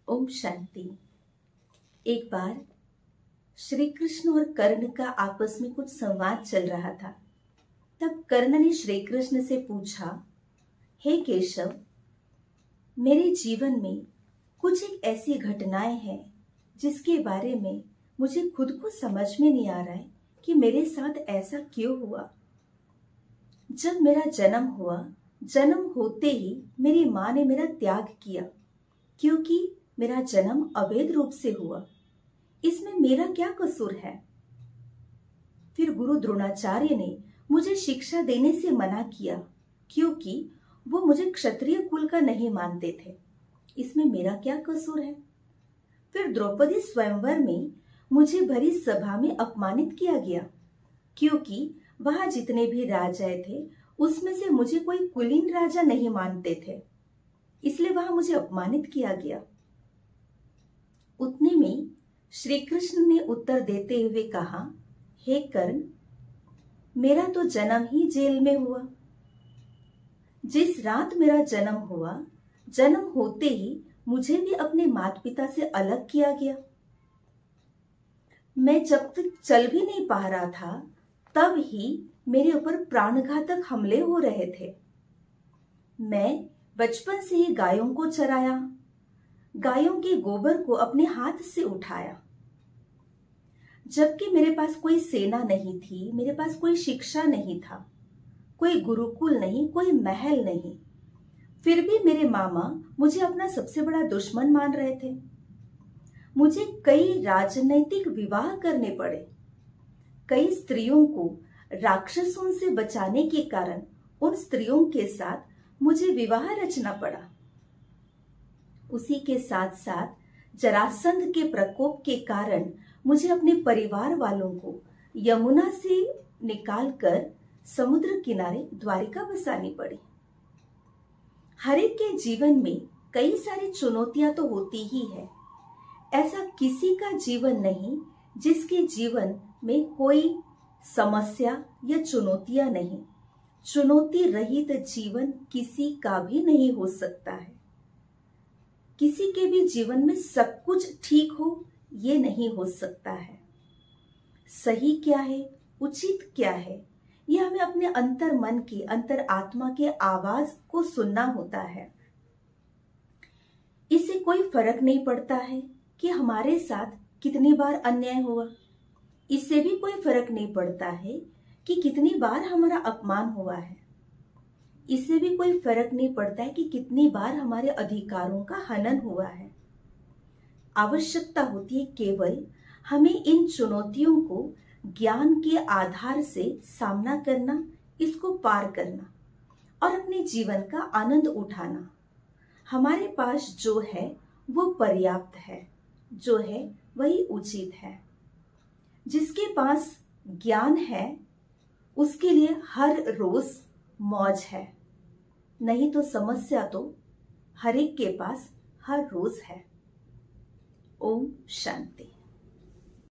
ओम शांति। एक बार श्री कृष्ण और कर्ण का आपस में कुछ संवाद चल रहा था। तब कर्ण ने श्री कृष्ण से पूछा, हे केशव, मेरे जीवन में कुछ एक ऐसी घटनाएं हैं जिसके बारे में मुझे खुद को समझ में नहीं आ रहा है कि मेरे साथ ऐसा क्यों हुआ। जब मेरा जन्म हुआ, जन्म होते ही मेरी माँ ने मेरा त्याग किया क्योंकि मेरा जन्म अवैध रूप से हुआ। इसमें मेरा क्या कसूर है? फिर गुरु द्रोणाचार्य ने मुझे शिक्षा देने से मना किया क्योंकि वो मुझे क्षत्रिय कुल का नहीं मानते थे। इसमें मेरा क्या कसूर है? फिर द्रौपदी स्वयंवर में मुझे भरी सभा में अपमानित किया गया क्योंकि वहां जितने भी राजाएं थे उसमें से मुझे कोई कुलीन राजा नहीं मानते थे, इसलिए वहां मुझे अपमानित किया गया। उतने में श्री कृष्ण ने उत्तर देते हुए कहा, हे कर्ण, मेरा तो जन्म ही जेल में हुआ। जिस रात मेरा जन्म हुआ, जन्म होते ही मुझे भी अपने माता पिता से अलग किया गया। मैं जब तक चल भी नहीं पा रहा था तब ही मेरे ऊपर प्राणघातक हमले हो रहे थे। मैं बचपन से ही गायों को चराया, गायों के गोबर को अपने हाथ से उठाया। जबकि मेरे पास कोई सेना नहीं थी, मेरे पास कोई शिक्षा नहीं था, कोई गुरुकुल नहीं, कोई महल नहीं, फिर भी मेरे मामा मुझे अपना सबसे बड़ा दुश्मन मान रहे थे। मुझे कई राजनैतिक विवाह करने पड़े। कई स्त्रियों को राक्षसों से बचाने के कारण उन स्त्रियों के साथ मुझे विवाह रचना पड़ा। उसी के साथ साथ जरासंध के प्रकोप के कारण मुझे अपने परिवार वालों को यमुना से निकालकर समुद्र किनारे द्वारिका बसानी पड़ी। हर एक के जीवन में कई सारी चुनौतियां तो होती ही है। ऐसा किसी का जीवन नहीं जिसके जीवन में कोई समस्या या चुनौतियां नहीं। चुनौती रहित जीवन किसी का भी नहीं हो सकता है। किसी के भी जीवन में सब कुछ ठीक हो, ये नहीं हो सकता है। सही क्या है, उचित क्या है, ये हमें अपने अंतर मन की, अंतर आत्मा के आवाज को सुनना होता है। इससे कोई फर्क नहीं पड़ता है कि हमारे साथ कितनी बार अन्याय हुआ। इससे भी कोई फर्क नहीं पड़ता है कि कितनी बार हमारा अपमान हुआ है। इससे भी कोई फर्क नहीं पड़ता है कि कितनी बार हमारे अधिकारों का हनन हुआ है। आवश्यकता होती है केवल हमें इन चुनौतियों को ज्ञान के आधार से सामना करना, इसको पार करना और अपने जीवन का आनंद उठाना। हमारे पास जो है वो पर्याप्त है, जो है वही उचित है। जिसके पास ज्ञान है उसके लिए हर रोज मौज है, नहीं तो समस्या तो हर एक के पास हर रोज है। ओम शांति।